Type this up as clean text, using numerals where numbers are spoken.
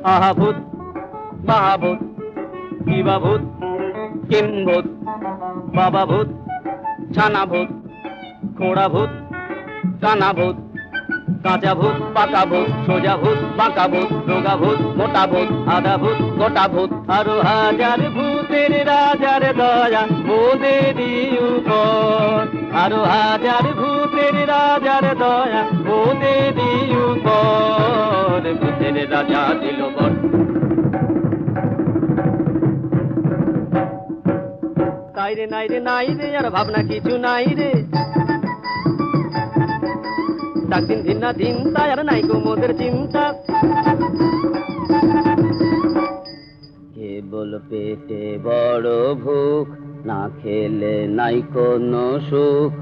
আহা ভূত মহাভূত কিবা ভূত কিম ভূত বাবা ভূত ছানা ভূত খোড়া ভূত কানা ভূত কাঁচা ভূত পাকা ভূত সোজা ভূত বাঁকা ভূত রোগা ভূত মোটা ভূত আধা ভূত গোটা ভূত আরো হাজার ভূতের রাজার দয়া মোদেরই উপর আরো হাজার ভূতের রাজার দয়া মোদেরই উপর ভূতের রাজা দিল বর তাই রে নাই রে নাই রে আর ভাবনা কিছু নাই রে দিন দিন না দিন তাই আর নাই কুমোদের চিন্তা কেবল পেটে বড় ভুখ না খেলে নাই কোনো সুখ